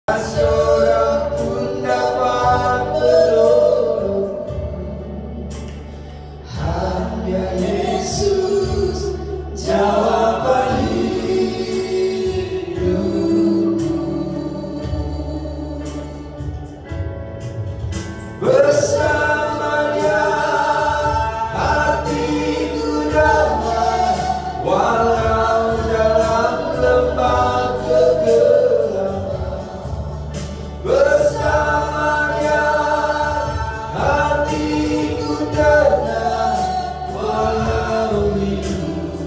Seorang pun dapat menolong, hanya Yesus jawaban hidupku. Bersamanya hatiku damai, walau dalam lembah kegelapan. Bersamanya hatiku tenang, walau hidup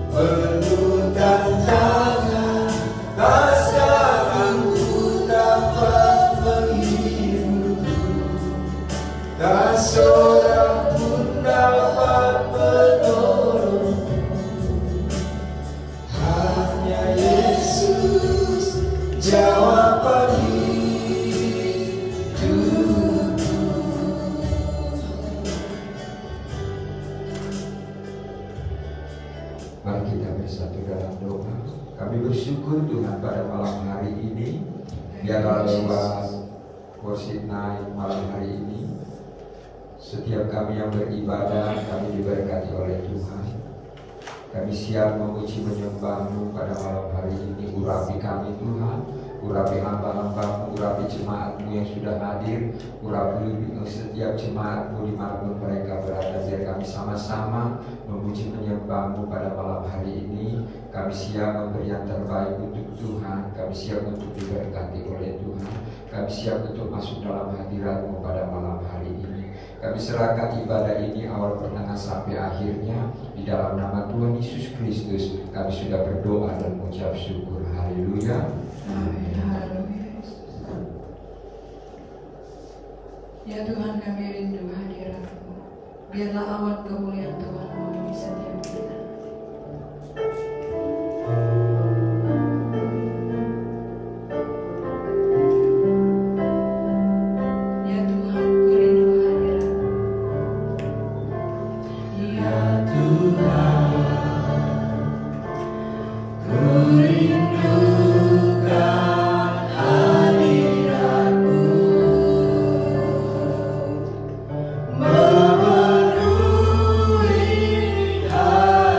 penuh tantangan. Tak sekarang ku dapat menghibur, tak seorang pun dapat menolong, hanya Yesus jawaban hidupku. Mari kita bersatu dalam doa. Kami bersyukur Tuhan pada malam hari ini, biarlah lewat worship night malam hari ini, setiap kami yang beribadah, kami diberkati oleh Tuhan. Kami siap memuji menyembah-Mu pada malam hari ini. Urapi kami Tuhan, urapi hamba-hamba-Mu, urapi jemaat-Mu yang sudah hadir, urapi setiap jemaat-Mu dimanapun mereka berada. Biar kami sama-sama memuji menyembah-Mu pada malam hari ini. Kami siap memberi yang terbaik untuk Tuhan. Kami siap untuk diberkati oleh Tuhan. Kami siap untuk masuk dalam hadirat-Mu pada malam hari ini. Kami serahkan ibadah ini awal pertengahan sampai akhirnya di dalam nama Tuhan Yesus Kristus. Kami sudah berdoa dan mengucap syukur. Haleluya. Amin. Ya Tuhan, kami rindu hadirat-Mu. Biarlah awan kemuliaan Tuhan memenuhi setiap kita. Ya Tuhan, ku rindu hadirat-Mu. Ya Tuhan, ku rindukan hadirat-Mu, memenuhi hati.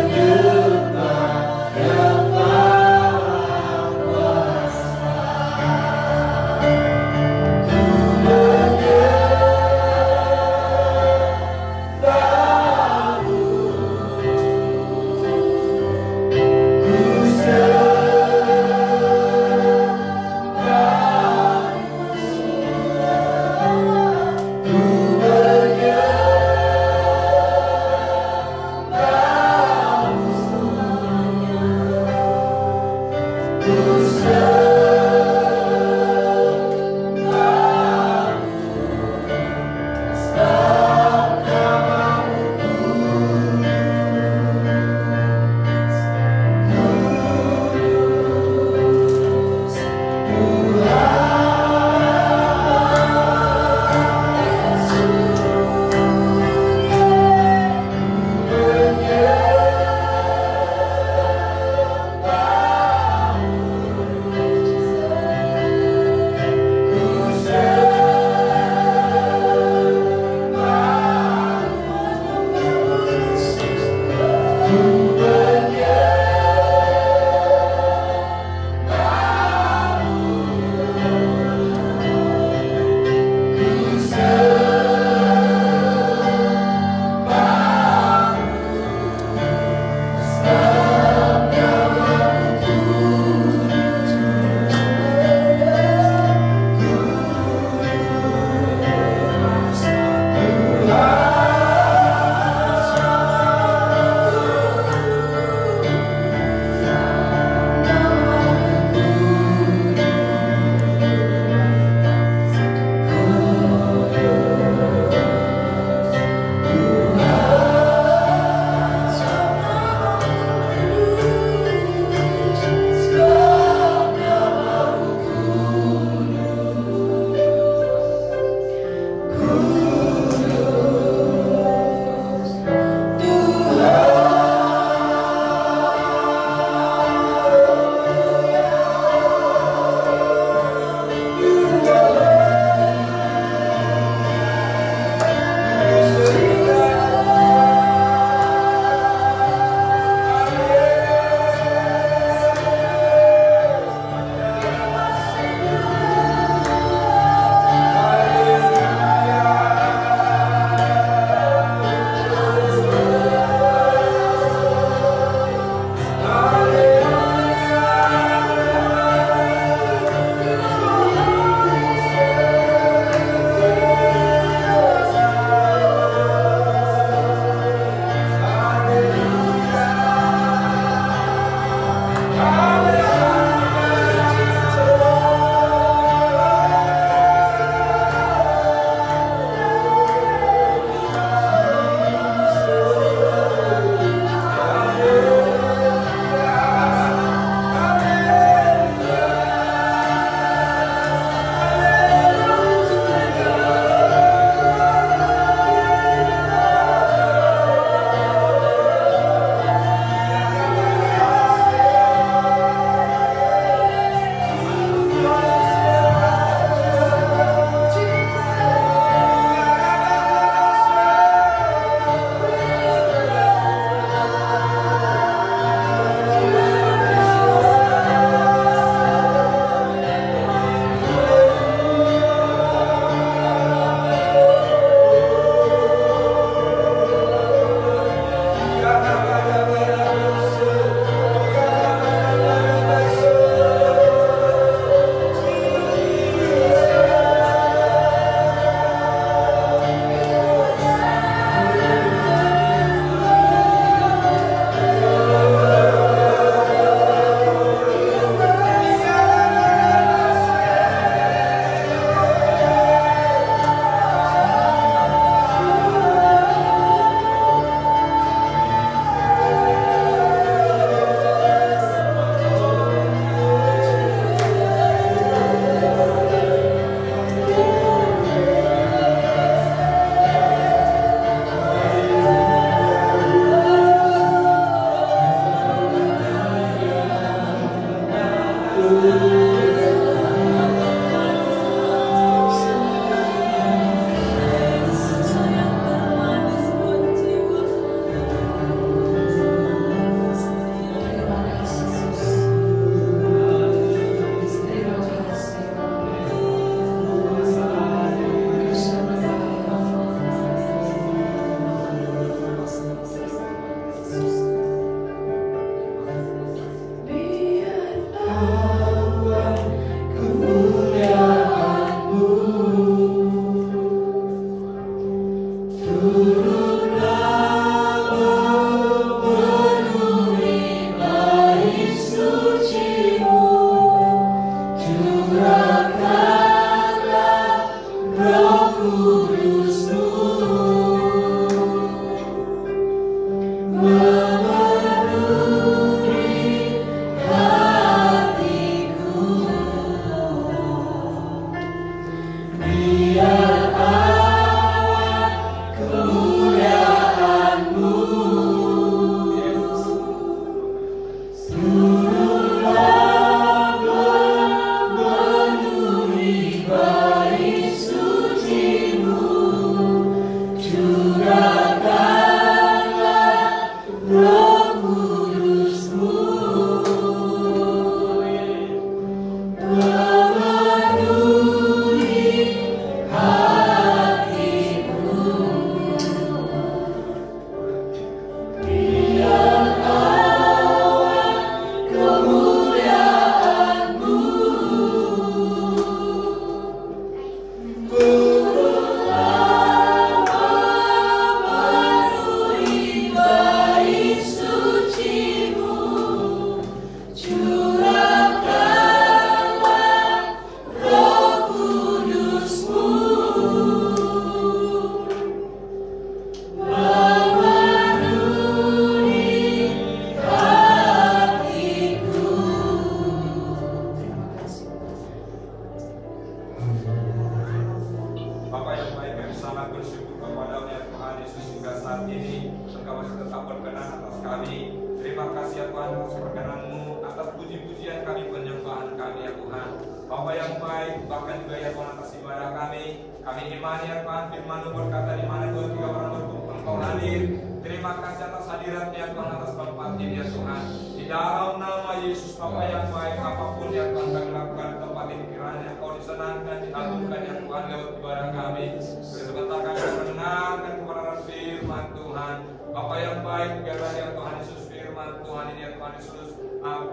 Menyembah yang Maha Kuasa.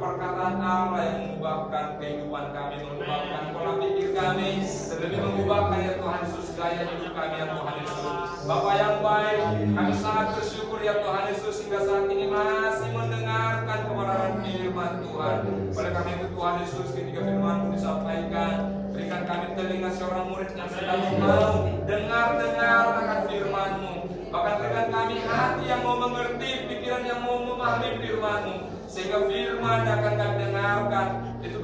Perkataan Allah yang mengubahkan kehidupan kami, mengubahkan pola pikir kami, terlebih mengubahkan ya Tuhan Yesus gaya hidup kami ya Tuhan Yesus. Bapa yang baik, kami sangat bersyukur ya Tuhan Yesus hingga saat ini masih mendengarkan kebenaran firman Tuhan. Oleh karena itu Tuhan Yesus, ketika firman-Mu disampaikan, berikan kami telinga seorang murid yang selalu mau dengar akan firman-Mu. Bahkan berikan kami hati yang mau mengerti, pikiran yang mau memahami firman-Mu, sehingga firman yang akan kami dengarkan itu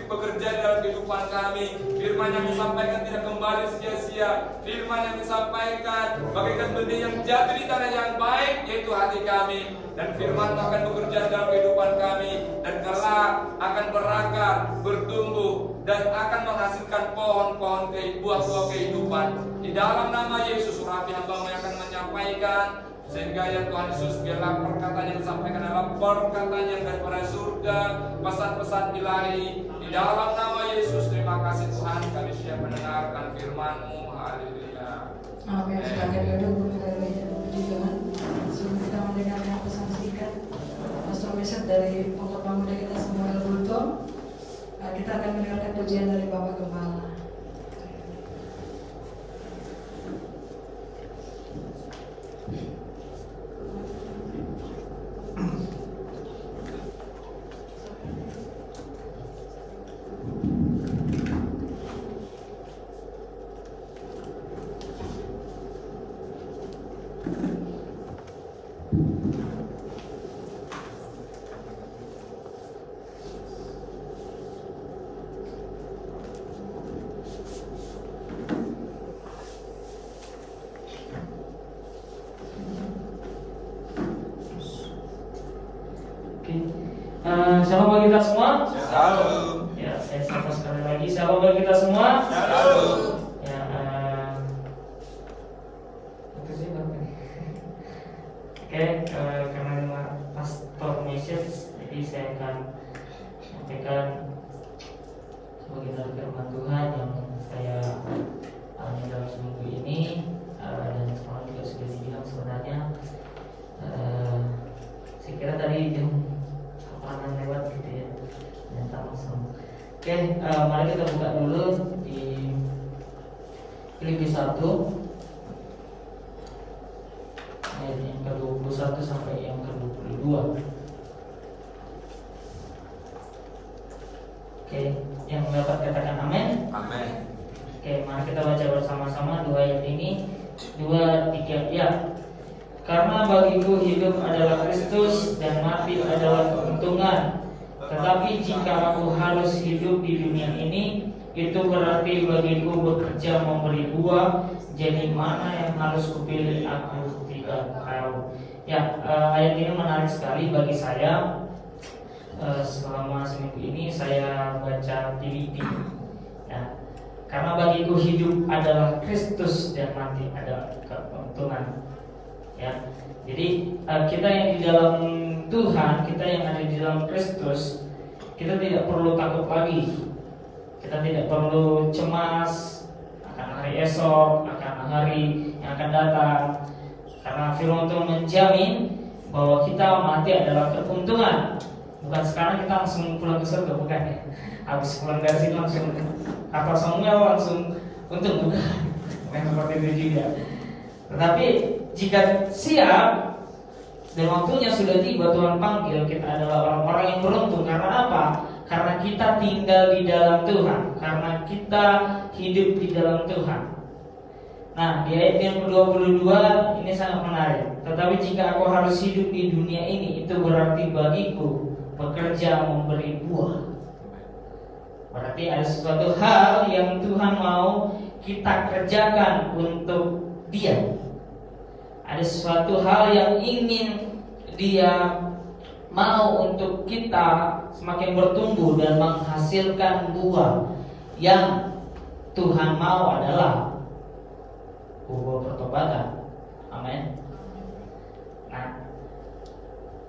bekerja dalam kehidupan kami. Firman yang disampaikan tidak kembali sia-sia. Firman yang disampaikan bagaikan benih yang jatuh di tanah yang baik, yaitu hati kami. Dan firman akan bekerja dalam kehidupan kami, dan kelak akan berakar, bertumbuh, dan akan menghasilkan pohon-pohon buah-buah kehidupan. Di dalam nama Yesus, Rabi hamba-Mu yang akan menyampaikan, sehingga ya Tuhan Yesus, biarlah perkataan yang disampaikan adalah perkataan yang daripada surga, pesan-pesan ilahi. Di dalam nama Yesus, terima kasih Tuhan, kami siap mendengarkan firman-Mu. Haleluya. Amin. Sebagai duduk haleluya, puji Tuhan. Sebelum kita mendengarkan pesan singkat Pastor Mesat dari pengkhotbah muda kita Samuel Bulto, kita akan mendengarkan pujian dari Bapak Gembala. sehat semua? Shalom. Ya, saya sapa sekali lagi. Shalom bagi kita semua. Shalom. Ya, itu sih Bang. Oke, karena ini pastor message, jadi saya akan menyampaikan sebagai dari firman Tuhan yang saya alami dalam seminggu ini, dan semalam juga sudah dibilang sebenarnya. Saya kira tadi jam 8 lewat gitu ya, ternyata langsung. Oke, mari kita buka dulu di Filipi 1 ayat yang ke-21 sampai yang ke-22. Oke, yang dapat katakan amin. Amin. Oke, mari kita baca bersama-sama dua ayat ini. 2, 3, ya. Karena bagiku hidup adalah Kristus dan mati adalah keuntungan. Tetapi jika aku harus hidup di dunia ini, itu berarti bagiku bekerja memberi buah. Jadi mana yang harus kupilih aku tidak tahu. Ya, ayat ini menarik sekali bagi saya. Selama seminggu ini saya baca Filipi. Ya, karena bagiku hidup adalah Kristus dan mati adalah keuntungan. Ya, jadi kita yang di dalam Tuhan, kita yang ada di dalam Kristus, kita tidak perlu takut lagi. Kita tidak perlu cemas akan hari esok, akan hari yang akan datang. Karena firman Tuhan menjamin bahwa kita mati adalah keuntungan. Bukan sekarang kita langsung pulang ke surga, bukan ya. Habis pulang dari sini langsung kata Samuel langsung untung, bukan seperti itu juga. Tetapi jika siap dan waktunya sudah tiba, Tuhan panggil, kita adalah orang-orang yang beruntung. Karena apa? Karena kita tinggal di dalam Tuhan, karena kita hidup di dalam Tuhan. Nah, di ayat yang ke-22 ini sangat menarik. Tetapi jika aku harus hidup di dunia ini, itu berarti bagiku bekerja memberi buah. Berarti ada sesuatu hal yang Tuhan mau kita kerjakan untuk Dia. Ada sesuatu hal yang ingin Dia mau untuk kita semakin bertumbuh dan menghasilkan buah. Yang Tuhan mau adalah buah pertobatan. Amin. Nah,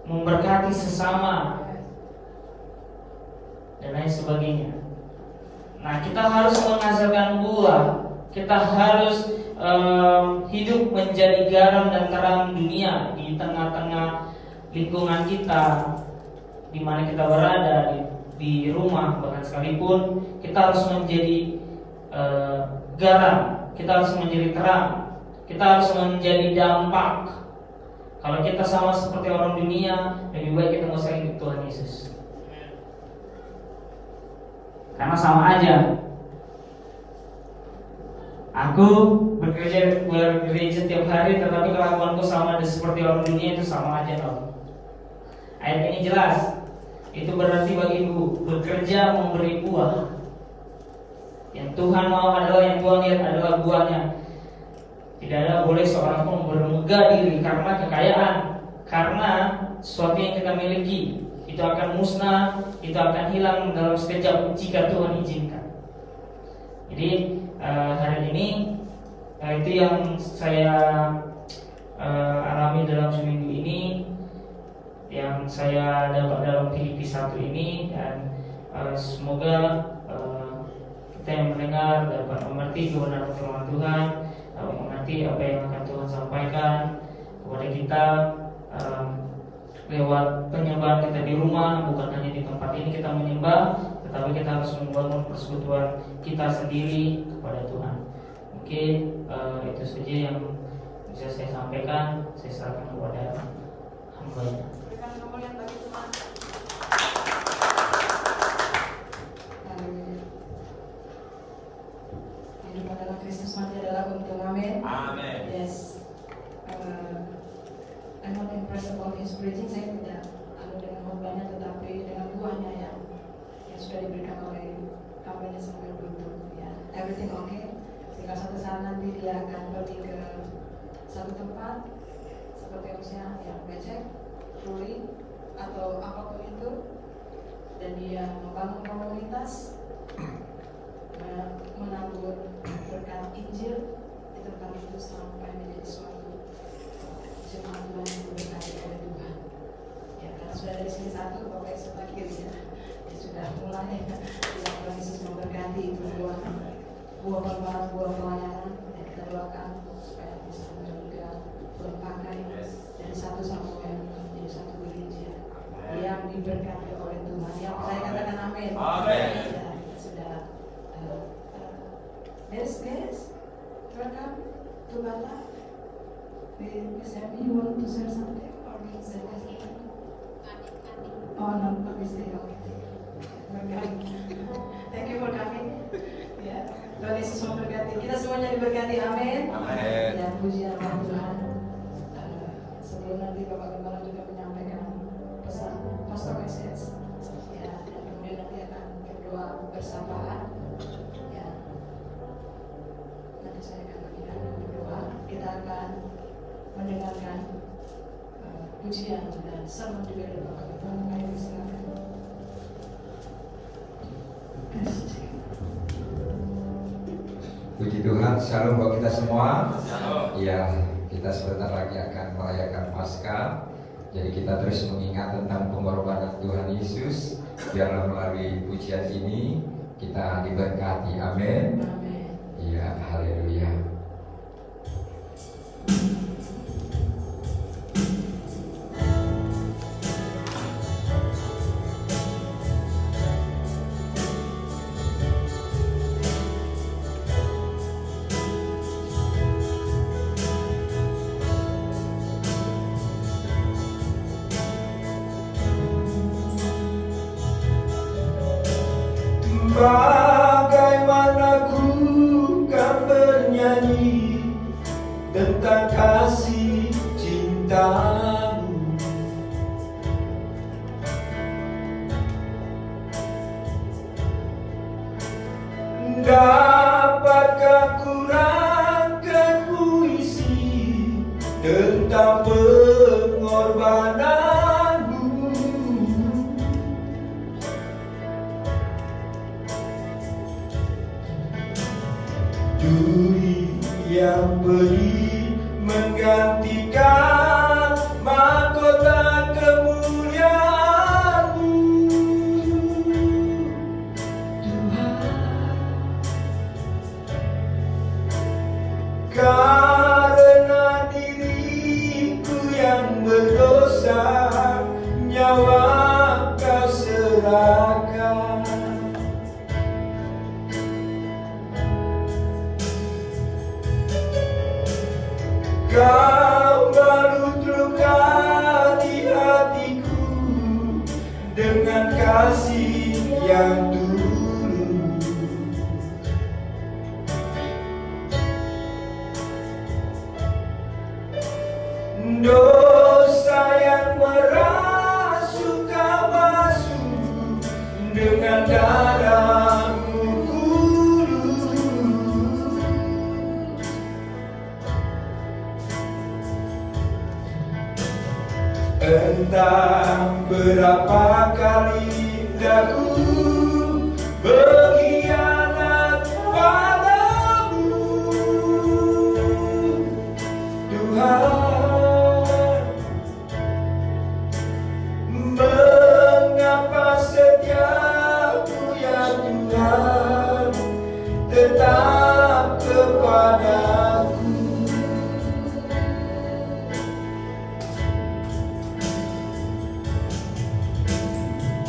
memberkati sesama dan lain sebagainya. Nah, kita harus menghasilkan buah. Kita harus hidup menjadi garam dan terang dunia di tengah-tengah lingkungan kita, di mana kita berada, di rumah, bahkan sekalipun kita harus menjadi garam, kita harus menjadi terang, kita harus menjadi dampak. Kalau kita sama seperti orang dunia, lebih baik kita nggak usah ikut Tuhan Yesus, karena sama aja. Aku bergereja setiap hari, tetapi kelakuanku sama seperti orang dunia, itu sama aja dong. Ayat ini jelas. Itu berarti bagiku bekerja memberi buah. Yang Tuhan mau adalah, yang Tuhan lihat adalah buahnya. Tidak ada boleh seorang pun bermegah diri karena kekayaan, karena sesuatu yang kita miliki itu akan musnah, itu akan hilang dalam sekejap jika Tuhan izinkan. Jadi hari ini itu yang saya alami dalam seminggu ini, yang saya dapat dalam Filipi 1 ini, dan semoga kita yang mendengar dapat mengerti kebenaran firman Tuhan, mengerti apa yang akan Tuhan sampaikan kepada kita lewat penyembahan kita di rumah. Bukan hanya di tempat ini kita menyembah, tetapi kita harus membangun persekutuan kita sendiri kepada Tuhan. Mungkin itu saja yang bisa saya sampaikan. Saya serahkan kepada hamba-Nya. Hidup adalah Kristus, mati adalah untung. Amin. Amin. Yes. I'm not impressed about his preaching. Saya tidak dengan khotbahnya, tetapi dengan buahnya yang sudah diberikan oleh hamba-Nya Samuel Guntur. Ya, everything okay. Jika suatu saat nanti dia akan pergi ke satu tempat seperti misalnya yang becek, tuli, atau apapun itu, dan dia membangun komunitas, menabur berkat Injil. Itu kami itu sampai menjadi suatu jemaat Tuhan yang diberkati oleh Tuhan. Ya, karena sudah dari sini satu, Bapak sebelah kiri ya sudah mulai Tuhan Yesus memberkati itu buah pelayanan, dan kita doakan supaya bisa juga Tuhan pakai dari satu Samuel menjadi satu gereja yang diberkati oleh Tuhan. Yang saya katakan amin. Amin. Ya, kita sudah guys, welcome to Batak. Miss Abby, you want to say something or we say something? Oh no, we say okay. Thank you for coming. Ya, Tuhan Yesus memberkati kita semuanya, diberkati, amin. Amin. Dan pujian nama Tuhan. Sebelum nanti Bapak Gembala juga menyampaikan pesan pastor message, ya, dan kemudian nanti akan berdoa bersamaan. Ya, nanti saya akan berikan berdoa. Kita akan mendengarkan pujian dan sermon juga dari Bapak Gembala. Ayo silakan. Puji Tuhan, shalom buat kita semua. Shalom. Ya, kita sebentar lagi akan merayakan Paskah. Jadi kita terus mengingat tentang pengorbanan Tuhan Yesus. Biarlah melalui pujian ini kita diberkati. Amin. Amin. Ya, haleluya. Bagaimana ku kan bernyanyi tentang kasih cintamu, dapatkah ku rangkai puisi tentang pengorbananmu? Duri yang beri menggantikan mahkota kemuliaan-Mu, Tuhan. Karena diriku yang berdosa, nyawa Kau serahkan. Kau balut luka di hatiku dengan kasih yang tulus. Dosa yang merasuk Kau basuh dengan darah-Mu kudus. Entah berapa kali daku berkhianat padamu, Tuhan. Mengapa setiap-Mu ya Tuhan tetap kepadaku?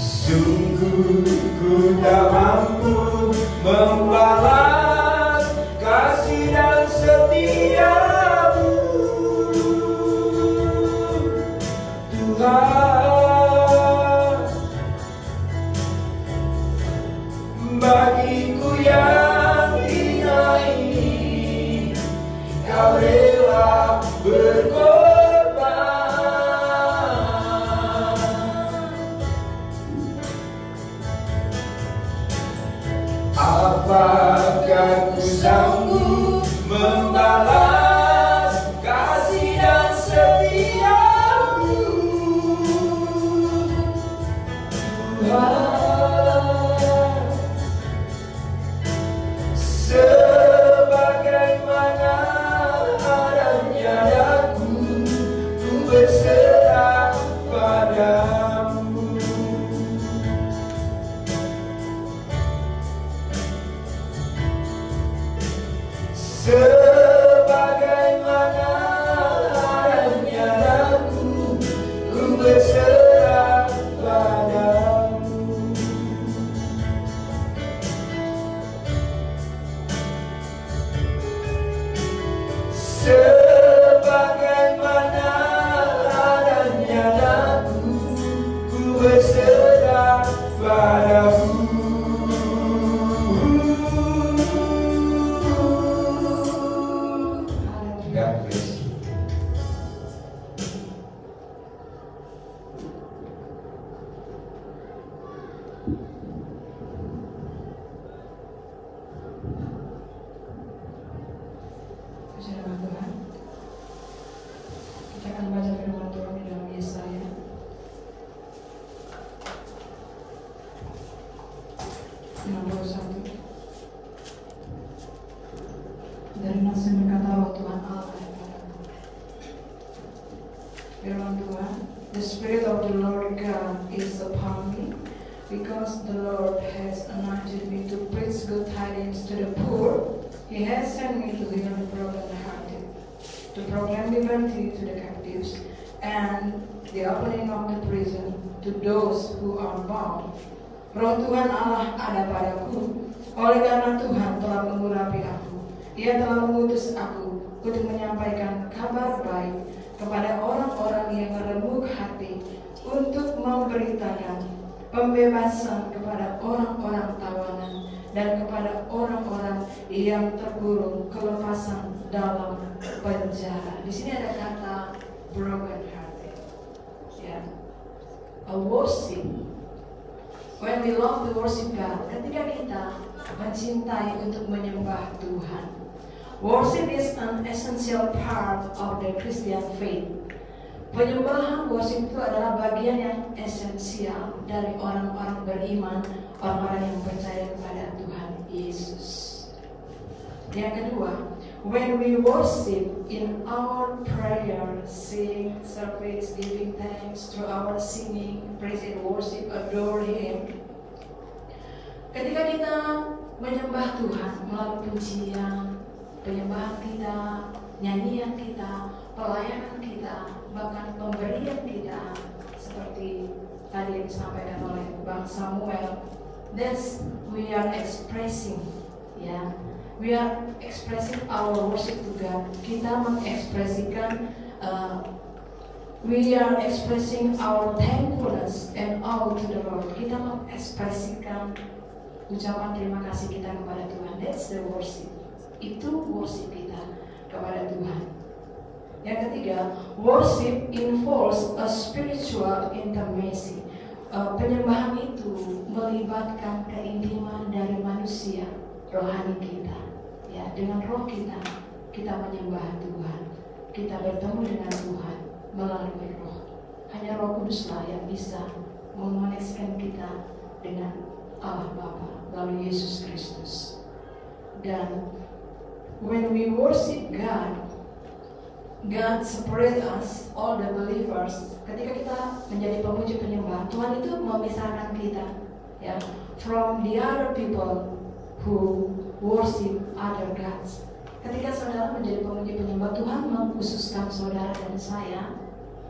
Sungguh ku tak mampu membalas kasih dan setia-Mu, Tuhan. Bagiku yang hina ini, Kau rela berkorban. Apakah ku sanggup membalas kasih dan setia-Mu, Tuhan? 61. Dari nasi berkata roh Tuhan Allah kepadaku. Firman Tuhan, the Spirit of the Lord God is upon me, because the Lord has anointed me to preach good tidings to the poor. He has sent me to heal the brokenhearted, to proclaim liberty to the captives, and the opening of the prison to those who are bound. Roh Tuhan Allah ada padaku, oleh karena Tuhan telah mengurapi aku. Dia telah mengutus aku untuk menyampaikan kabar baik kepada orang-orang yang remuk hati, untuk memberitakan pembebasan kepada orang-orang tawanan dan kepada orang-orang yang terkurung, kelepasan dalam penjara. Di sini ada kata broken hearted, ya, a worship. When we love to worship God, ketika kita mencintai untuk menyembah Tuhan, worship is an essential part of the Christian faith. Penyembahan worship itu adalah bagian yang esensial dari orang-orang beriman, orang-orang yang percaya kepada Tuhan Yesus. Yang kedua, when we worship in our prayer, sing, service, giving thanks through our singing, praise and worship, adore Him. Ketika kita menyembah Tuhan melalui pujian, penyembahan kita, nyanyian kita, pelayanan kita, bahkan pemberian kita, seperti tadi yang disampaikan oleh Bang Samuel, that's we are expressing, ya, we are expressing our worship to God. Kita mengekspresikan, we are expressing our thankfulness and awe to the Lord. Kita mengekspresikan ucapan terima kasih kita kepada Tuhan. That's the worship. Itu worship kita kepada Tuhan. Yang ketiga, worship involves a spiritual intimacy. Penyembahan itu melibatkan keintiman dari manusia, rohani kita. Ya, dengan roh kita menyembah Tuhan. Kita bertemu dengan Tuhan melalui roh. Hanya Roh Kuduslah yang bisa mengoneksikan kita dengan Allah Bapa melalui Yesus Kristus. Dan when we worship God, God separate us, all the believers. Ketika kita menjadi pemuji penyembah, Tuhan itu memisahkan kita, ya, from the other people who worship other gods. Ketika saudara menjadi pemuji penyembah, Tuhan mengkhususkan saudara dan saya,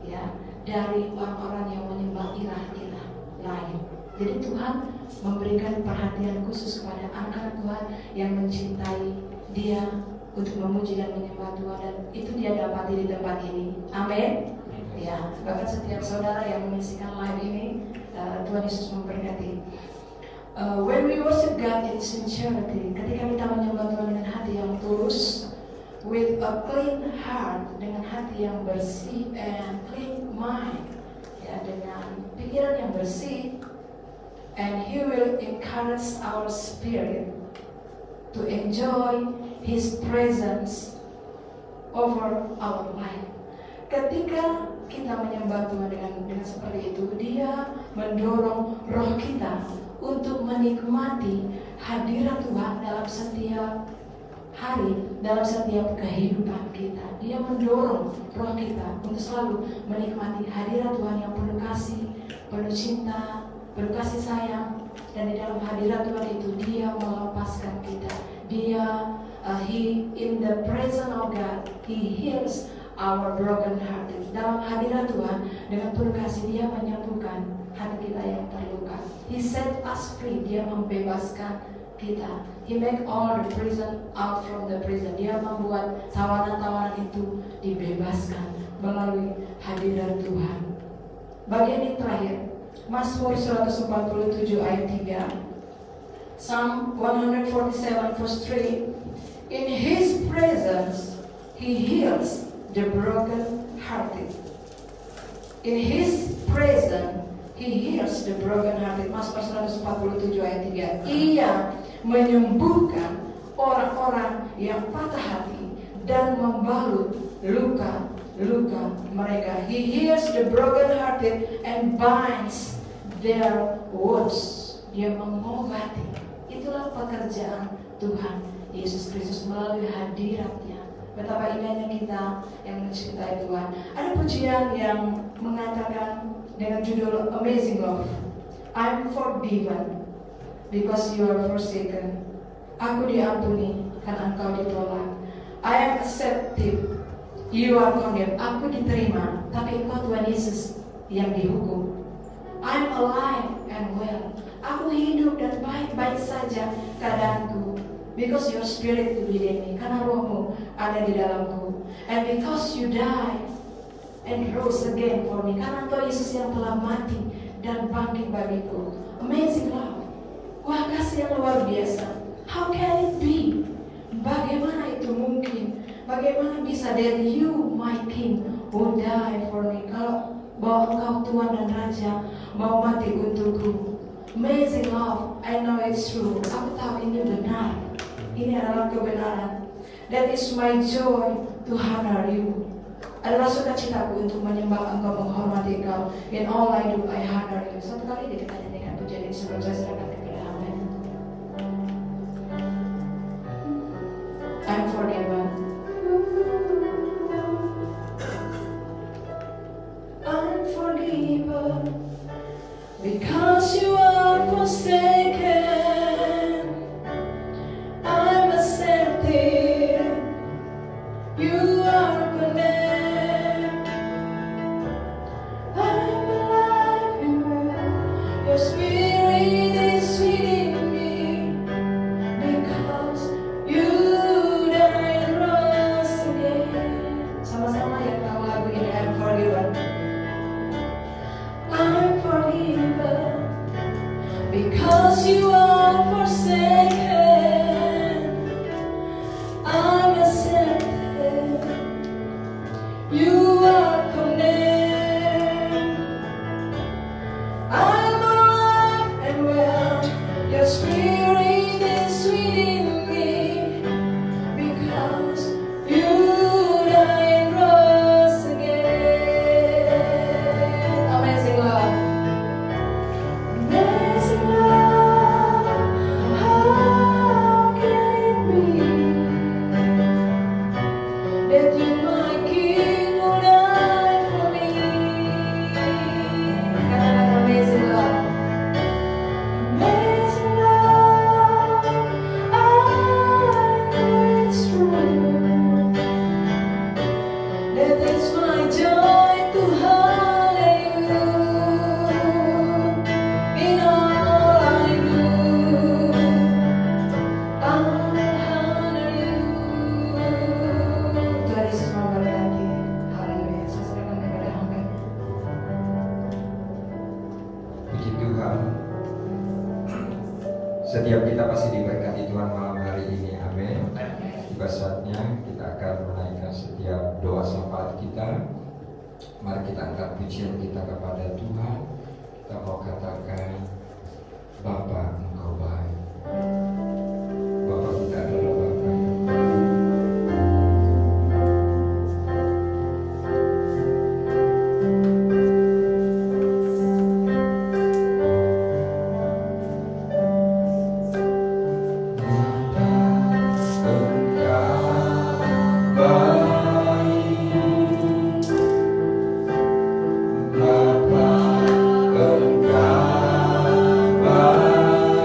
ya, dari orang-orang yang menyembah ilah-ilah lain. Jadi Tuhan memberikan perhatian khusus kepada anak-anak Tuhan yang mencintai Dia untuk memuji dan menyembah Tuhan, dan itu dia dapati di tempat ini. Amin. Ya, bahkan setiap saudara yang menyaksikan live ini, Tuhan Yesus memberkati. When we worship God in sincerity, ketika kita menyembah Tuhan dengan hati yang tulus, with a clean heart, dengan hati yang bersih, and clean mind, ya, dengan pikiran yang bersih, and He will encourage our spirit to enjoy His presence over our life. Ketika kita menyembah Tuhan dengan seperti itu, Dia mendorong roh kita untuk menikmati hadirat Tuhan dalam setiap hari, dalam setiap kehidupan kita. Dia mendorong roh kita untuk selalu menikmati hadirat Tuhan yang penuh kasih, penuh cinta, penuh kasih sayang. Dan di dalam hadirat Tuhan itu Dia melepaskan kita. Dia in the presence of God, He heals our broken heart. Dalam hadirat Tuhan dengan penuh kasih, Dia menyembuhkan hati kita yang terluka. He set us free. Dia membebaskan kita. He make all the prison out from the prison. Dia membuat tawanan-tawanan itu dibebaskan melalui hadirat Tuhan. Bagian yang terakhir, Mazmur 147 ayat 3, Psalm 147 verse 3. In His presence He heals the broken hearted. In His presence He heals the broken hearted. Mazmur 147 ayat 3. Ia menyembuhkan orang-orang yang patah hati dan membalut luka-luka mereka. He heals the broken hearted and binds their wounds. Dia mengobati, Itulah pekerjaan Tuhan Yesus Kristus melalui hadiratnya. Betapa indahnya kita yang mencintai Tuhan. Ada pujian yang mengatakan dengan judul Amazing Love. I'm forgiven because you are forsaken. Aku diampuni karena engkau ditolak. I am accepted, you are condemned. Aku diterima, tapi engkau Tuhan Yesus yang dihukum. I'm alive and well. Aku hidup dan baik-baik saja keadaanku. Because your spirit within me, karena rohmu ada di dalamku. And because you died and rose again for me, karena engkau Yesus yang telah mati dan bangkit bagiku. Amazing love. Wah, kasih yang luar biasa. How can it be? Bagaimana itu mungkin? Bagaimana bisa that you, my King, will die for me? Kalau bahwa engkau Tuhan dan Raja mau mati untukku. Amazing love. I know it's true. Aku tahu ini benar. Ini adalah kebenaran. That is my joy to honor you. Adalah sukacitaku untuk menyembah engkau, menghormati engkau. In all I do, I honor you. Satu kali dia kita nyanyikan pujian ini sebelum saya serahkan kepada hamba. I'm forgiven. I'm forgiven because you are forsaken. I'm accepted. You are condemned. I'm alive and well. Your spirit is within me because you died and rose again. Sama-sama yang tahu lagu ini, I'm forgiven. I'm forgiven because you are forsaken. I'm accepted. You are condemned. I'm alive and well. Your spirit is within me because you died and rose again. Amazing love. Amazing love. How can it be that you, my King, will die for me? Katakan amazing love. Amazing love. I know it's true. That is my joy to honor you. In all I do, I'll honor you. Tuhan Yesus memberkati. Haleluya. Saya serahkan kepada hamba. Puji Tuhan. Setiap kita pasti diberkati Tuhan malam hari ini. Amin. Tiba saatnya kita akan menaikkan setiap doa syafaat kita. Mari kita angkat pujian kita kepada Tuhan. Kita mau katakan, Bapa Engkau baik. Bapa kita adalah Bapa yang baik. Bapa Engkau baik.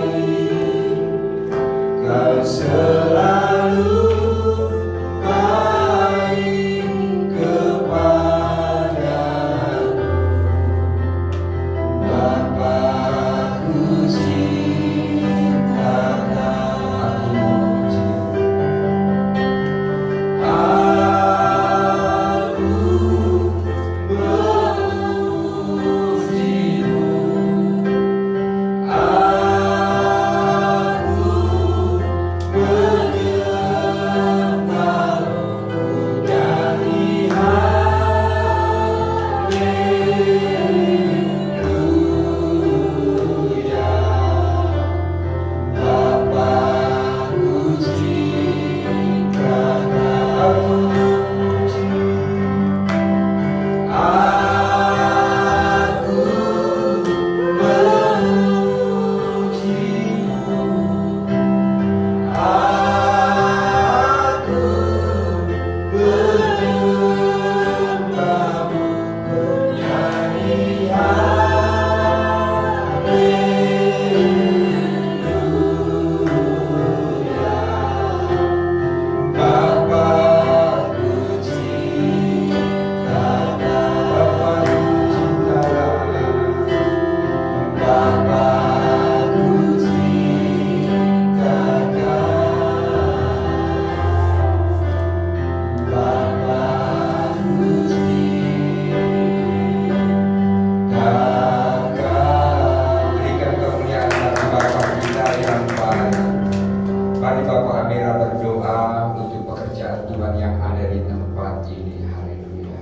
ini. Haleluya.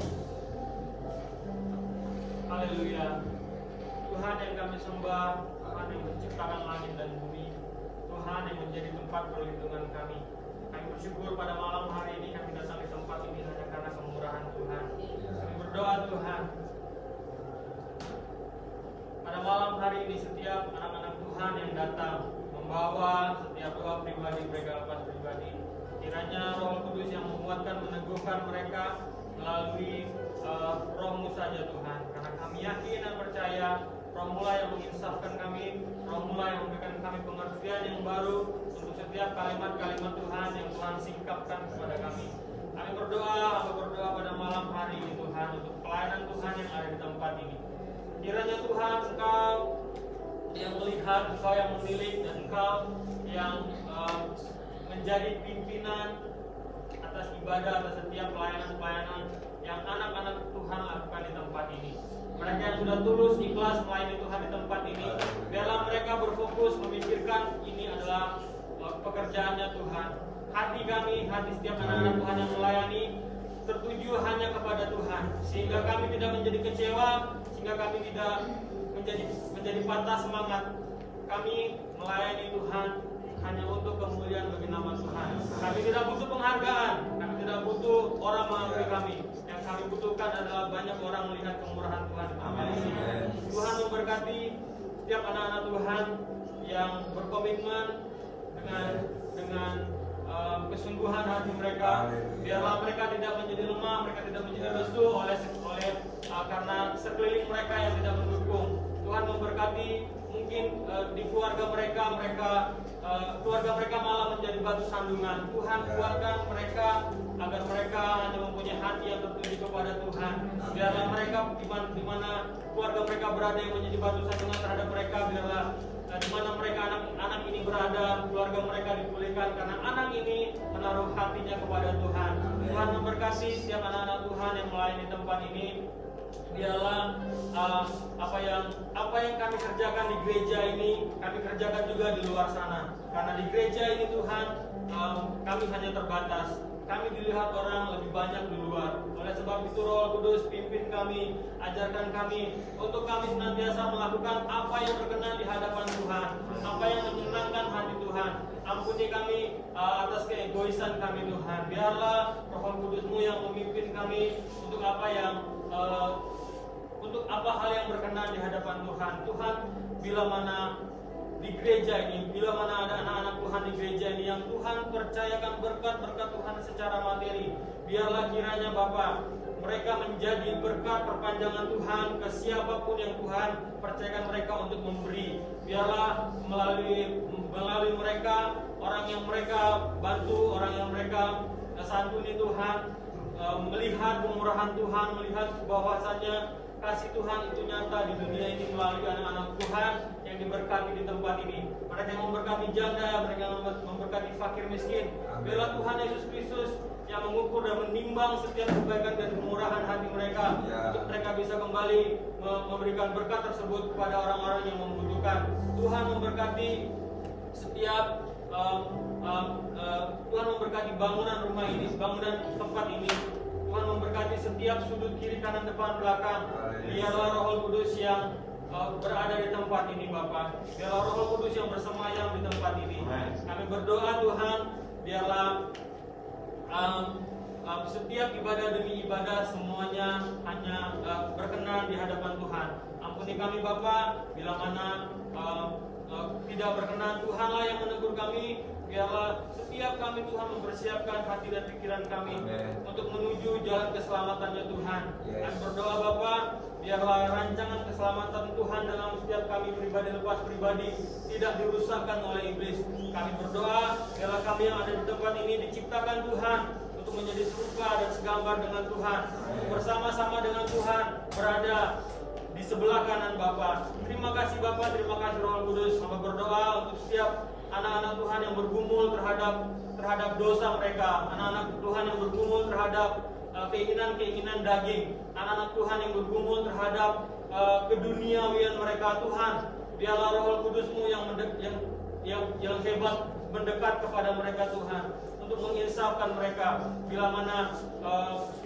Haleluya. Tuhan yang kami sembah, Tuhan yang menciptakan langit dan bumi, Tuhan yang menjadi tempat perlindungan kami. Kami bersyukur pada malam hari ini kami datang di tempat ini hanya karena kemurahan Tuhan. Kami berdoa Tuhan, pada malam hari ini setiap anak-anak Tuhan yang datang membawa setiap doa pribadi mereka, lepas pribadi, kiranya Roh Kudus yang menguatkan, meneguhkan mereka melalui Roh-Mu saja Tuhan. Karena kami yakin dan percaya Roh-Mu yang menginsafkan kami, Roh-Mu yang memberikan kami pengertian yang baru untuk setiap kalimat-kalimat Tuhan yang Tuhan singkapkan kepada kami. Kami berdoa pada malam hari ini Tuhan untuk pelayanan Tuhan yang ada di tempat ini. Kiranya Tuhan Engkau yang melihat, Engkau yang menilik, dan Engkau yang menjadi pimpinan atas ibadah, atas setiap pelayanan-pelayanan yang anak-anak Tuhan lakukan di tempat ini. Mereka yang sudah tulus ikhlas melayani Tuhan di tempat ini, biarlah mereka berfokus memikirkan ini adalah pekerjaannya Tuhan. Hati kami, hati setiap anak-anak Tuhan yang melayani tertuju hanya kepada Tuhan, sehingga kami tidak menjadi kecewa, sehingga kami tidak menjadi patah semangat. Kami melayani Tuhan hanya untuk kemuliaan bagi nama Tuhan. Kami tidak butuh penghargaan, kami tidak butuh orang mengakui kami. Yang kami butuhkan adalah banyak orang melihat kemurahan Tuhan. Tuhan memberkati setiap anak-anak Tuhan yang berkomitmen dengan kesungguhan hati mereka. Biarlah mereka tidak menjadi lemah, mereka tidak menjadi lesu karena sekeliling mereka yang tidak mendukung. Tuhan memberkati mungkin di keluarga mereka malah menjadi batu sandungan. Tuhan kuatkan mereka agar mereka hanya mempunyai hati yang tertuju kepada Tuhan. Biarlah mereka di mana keluarga mereka berada yang menjadi batu sandungan terhadap mereka, biarlah di mana mereka anak ini berada, keluarga mereka dipulihkan karena anak ini menaruh hatinya kepada Tuhan. Tuhan memberkati setiap anak-anak Tuhan yang melayani tempat ini. Biarlah apa yang kami kerjakan di gereja ini, kami kerjakan juga di luar sana. Karena di gereja ini Tuhan, kami hanya terbatas. Kami dilihat orang lebih banyak di luar. Oleh sebab itu Roh Kudus pimpin kami, ajarkan kami untuk kami senantiasa melakukan apa yang berkenan di hadapan Tuhan, apa yang menyenangkan hati Tuhan. Ampuni kami atas keegoisan kami Tuhan. Biarlah Roh Kudus-Mu yang memimpin kami untuk apa hal yang berkenan di hadapan Tuhan. Tuhan, bila mana di gereja ini, bila mana ada anak-anak Tuhan di gereja ini yang Tuhan percayakan berkat-berkat Tuhan secara materi, biarlah kiranya Bapa, mereka menjadi berkat perpanjangan Tuhan ke siapapun yang Tuhan percayakan mereka untuk memberi. Biarlah melalui mereka, orang yang mereka bantu, orang yang mereka santuni Tuhan, melihat kemurahan Tuhan, melihat bahwasannya kasih Tuhan itu nyata di dunia ini melalui anak-anak Tuhan yang diberkati di tempat ini. Mereka yang memberkati janda, mereka yang memberkati fakir miskin. Biarlah Tuhan Yesus Kristus yang mengukur dan menimbang setiap kebaikan dan kemurahan hati mereka, untuk mereka bisa kembali memberikan berkat tersebut kepada orang-orang yang membutuhkan. Tuhan memberkati setiap Tuhan memberkati bangunan rumah ini, bangunan tempat ini. Tuhan memberkati setiap sudut kiri, kanan, depan, belakang. Biarlah Roh Kudus yang berada di tempat ini Bapak. Biarlah Roh Kudus yang bersemayam di tempat ini. Kami berdoa Tuhan, biarlah setiap ibadah demi ibadah semuanya hanya berkenan di hadapan Tuhan. Ampuni kami Bapak, bila mana tidak berkenan, Tuhanlah yang menegur kami. Biarlah setiap kami Tuhan mempersiapkan hati dan pikiran kami untuk menuju jalan keselamatannya Tuhan. Kami berdoa Bapa, biarlah rancangan keselamatan Tuhan dalam setiap kami pribadi lepas pribadi tidak dirusakkan oleh iblis. Kami berdoa, biarlah kami yang ada di tempat ini diciptakan Tuhan untuk menjadi serupa dan segambar dengan Tuhan, bersama-sama dengan Tuhan berada di sebelah kanan Bapa. Terima kasih Bapa, terima kasih Roh Kudus. Kami berdoa untuk setiap anak-anak Tuhan yang bergumul terhadap dosa mereka, anak-anak Tuhan yang bergumul terhadap keinginan-keinginan daging, anak-anak Tuhan yang bergumul terhadap keduniawian mereka. Tuhan, biarlah Roh Kudus-Mu yang hebat mendekat kepada mereka Tuhan, untuk menginsafkan mereka bila mana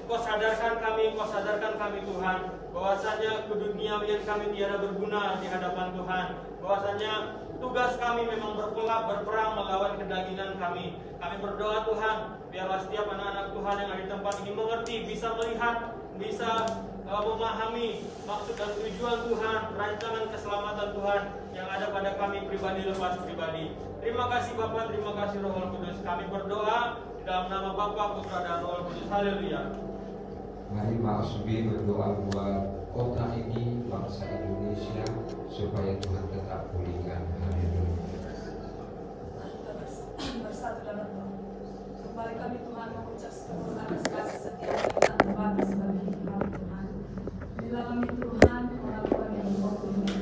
Engkau sadarkan kami Tuhan, bahwasanya keduniawian kami tiada berguna di hadapan Tuhan, bahwasanya tugas kami memang berperang melawan kedagingan kami. Kami berdoa Tuhan, biarlah setiap anak-anak Tuhan yang ada di tempat ini mengerti, bisa melihat, bisa memahami maksud dan tujuan Tuhan, rancangan keselamatan Tuhan yang ada pada kami pribadi lepas pribadi. Terima kasih Bapa, terima kasih Roh Kudus. Kami berdoa di dalam nama Bapa, Putra dan Roh Kudus. Haleluya. Mari Maksumi berdoa buat kota ini, bangsa Indonesia, supaya Tuhan tetap pulihkan. Haleluya. Bersatu dalam doa. Kembali kami Tuhan mengucap syukur atas kasih setia dan terbatas bagi kami Tuhan. Bila kami Tuhan orang-orang yang berkorban,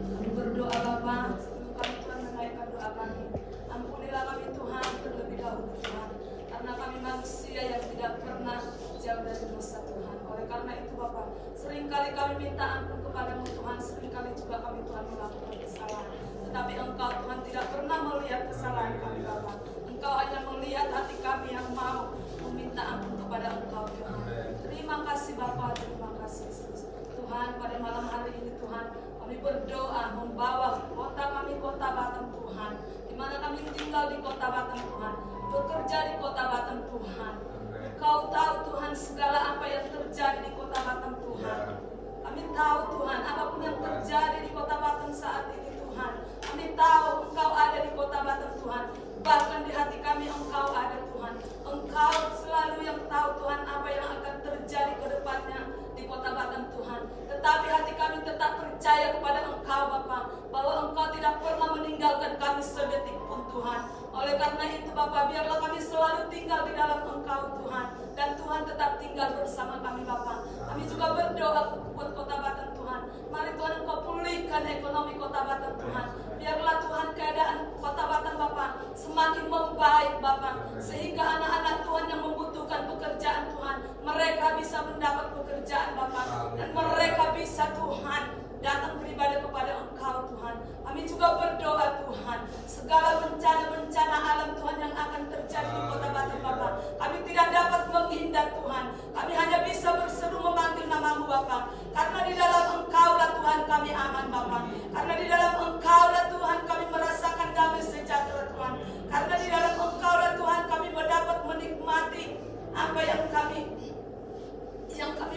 kami berdoa Bapa, sebelum kami Tuhan menaikkan doa kami. Ampunilah kami Tuhan terlebih dahulu Tuhan, karena kami manusia yang tidak pernah jauh dari dosa Tuhan. Oleh karena itu Bapa, seringkali kami minta ampun kepadamu Tuhan, seringkali juga kami Tuhan melakukan kesalahan. Tetapi Engkau Tuhan tidak pernah melihat kesalahan kami Bapa. Engkau hanya melihat hati kami yang mau meminta ampun kepada Engkau Tuhan. Terima kasih Bapa, terima kasih Yesus. Tuhan, pada malam hari ini Tuhan, kami berdoa membawa kota kami, kota Batam Tuhan, di mana kami tinggal di kota Batam Tuhan, bekerja di kota Batam Tuhan. Engkau tahu Tuhan segala apa yang terjadi di kota Batam Tuhan. Kami tahu Tuhan apapun yang terjadi di kota Batam saat ini Tuhan. Kami tahu Engkau ada di kota Batam Tuhan. Bahkan di hati kami Engkau ada Tuhan. Engkau selalu yang tahu Tuhan apa yang akan terjadi ke depannya di kota Batam Tuhan. Tetapi hati kami tetap percaya kepada Engkau Bapa, bahwa Engkau tidak pernah meninggalkan kami sedetik pun Tuhan. Oleh karena itu Bapa, biarlah kami selalu tinggal di dalam Engkau Tuhan, dan Tuhan tetap tinggal bersama kami Bapa. Kami juga berdoa buat kota Batam Tuhan. Mari Tuhan Engkau pulihkan ekonomi kota Batam Tuhan. Biarlah Tuhan keadaan kota Batam Bapa semakin membaik Bapa, sehingga anak-anak Tuhan yang membutuhkan pekerjaan Tuhan, mereka bisa mendapat pekerjaan Bapa, dan mereka bisa Tuhan datang pribadi kepada Engkau Tuhan. Kami juga berdoa Tuhan, segala bencana-bencana alam Tuhan yang akan terjadi di kota Batam Bapa, kami tidak dapat menghindar Tuhan. Kami hanya bisa berseru memanggil namamu Bapa, karena di dalam Engkau lah Tuhan kami aman Bapa, karena di dalam Engkau lah Tuhan kami merasakan damai sejahtera Tuhan, karena di dalam Engkau lah Tuhan kami mendapat menikmati apa yang kami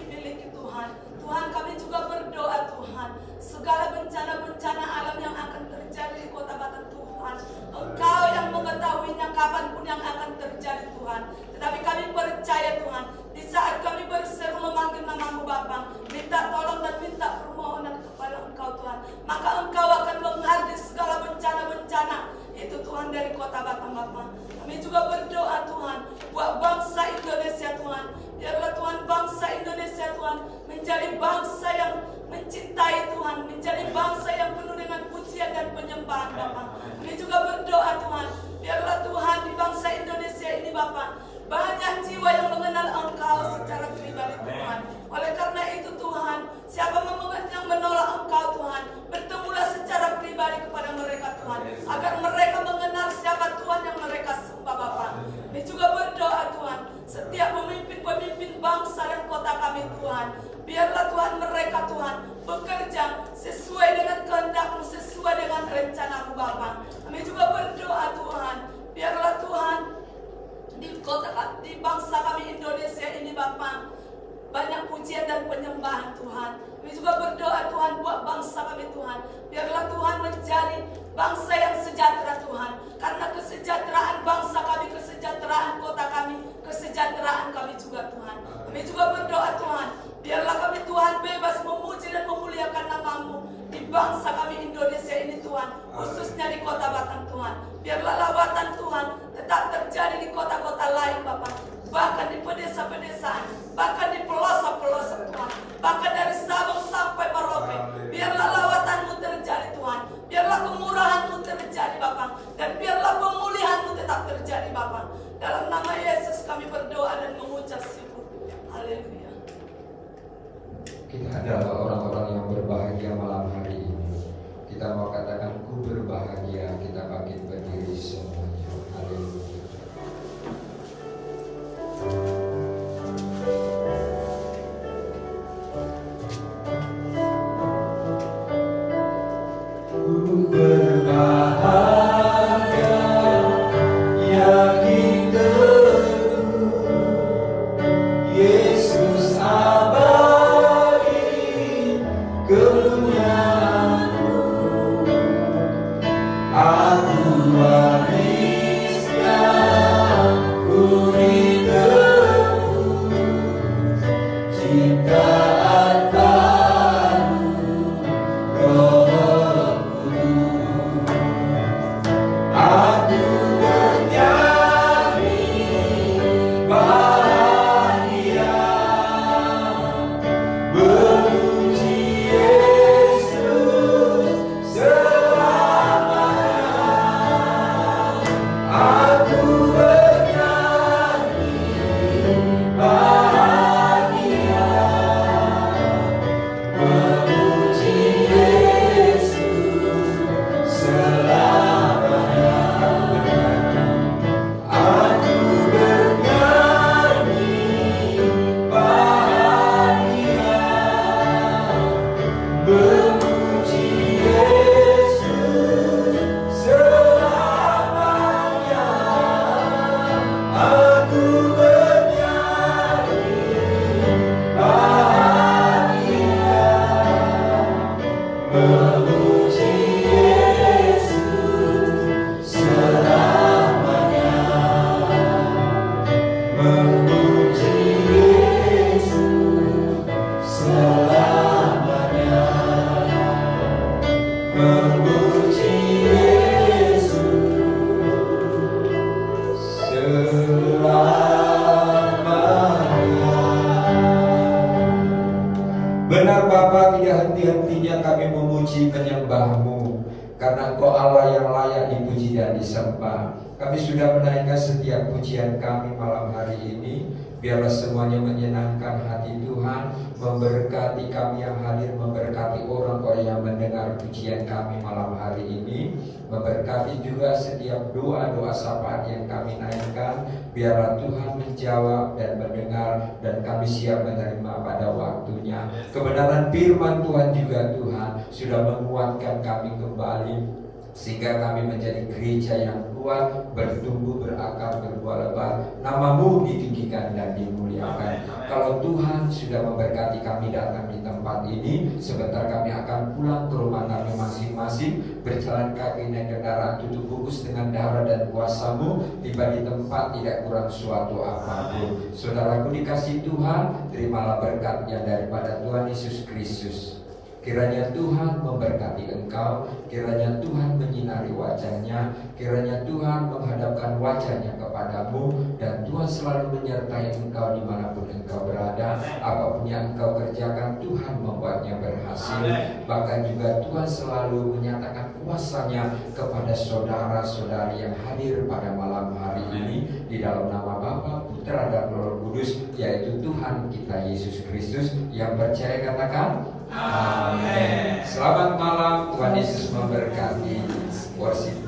miliki Tuhan. Tuhan, kami juga berdoa Tuhan, segala bencana-bencana alam yang akan terjadi di kota Batam Tuhan, Engkau yang mengetahuinya kapanpun yang akan terjadi Tuhan. Tetapi kami percaya Tuhan, di saat kami berseru memanggil namamu Bapa, minta tolong dan minta permohonan kepada Engkau Tuhan, maka Engkau akan menghargai segala bencana-bencana itu Tuhan dari kota Batam Bapa. Kami juga berdoa Tuhan buat bangsa Indonesia Tuhan. Biarlah Tuhan bangsa Indonesia Tuhan menjadi bangsa yang mencintai Tuhan, menjadi bangsa yang penuh dengan pujian dan penyembahan Bapa. Kami juga berdoa Tuhan, biarlah Tuhan di bangsa Indonesia ini Bapa, banyak jiwa yang mengenal Engkau secara pribadi Tuhan. Oleh karena itu Tuhan, siapa yang menolak Engkau Tuhan, bertemulah secara pribadi kepada mereka Tuhan, agar mereka mengenal siapa Tuhan yang mereka sembah Bapa. Kami juga berdoa Tuhan, setiap pemimpin-pemimpin bangsa dan kota kami Tuhan, biarlah Tuhan mereka Tuhan bekerja sesuai dengan kehendak-Mu, sesuai dengan rencana-Mu Bapa. Kami juga berdoa Tuhan, biarlah Tuhan di bangsa kami Indonesia ini Bapa, banyak pujian dan penyembahan Tuhan. Kami juga Engkau Allah yang layak dipuji dan disembah. Kami sudah menaikkan setiap pujian kami malam hari ini. Biarlah semuanya menyenangkan hati Tuhan, memberkati kami yang hadir, memberkati orang-orang yang mendengar pujian kami malam hari ini, memberkati juga setiap doa-doa sapaan yang kami naikkan. Biarlah Tuhan menjawab dan mendengar, dan kami siap menerima pada waktunya. Kebenaran firman Tuhan juga Tuhan sudah menguatkan kami kembali, sehingga kami menjadi gereja yang kuat, bertumbuh, berakar, berbuah lebat. Nama-Mu ditinggikan dan dimuliakan. Kalau Tuhan sudah memberkati kami datang di tempat ini, sebentar kami akan pulang ke rumah kami masing-masing, berjalan kaki naik kendaraan tutup bungkus dengan darah dan kuasa-Mu, tiba di tempat tidak kurang suatu apapun. Saudaraku dikasih Tuhan, terimalah berkatnya daripada Tuhan Yesus Kristus. Kiranya Tuhan memberkati engkau, kiranya Tuhan menyinari wajahnya, kiranya Tuhan menghadapkan wajahnya kepadamu, dan Tuhan selalu menyertai engkau dimanapun engkau berada. Apapun yang engkau kerjakan, Tuhan membuatnya berhasil. Bahkan juga Tuhan selalu menyatakan kuasa-Nya kepada saudara-saudari yang hadir pada malam hari ini, di dalam nama Bapa, Putra, dan Roh Kudus, yaitu Tuhan kita Yesus Kristus. Yang percaya katakan Amin. Selamat malam, Tuhan Yesus memberkati. Worship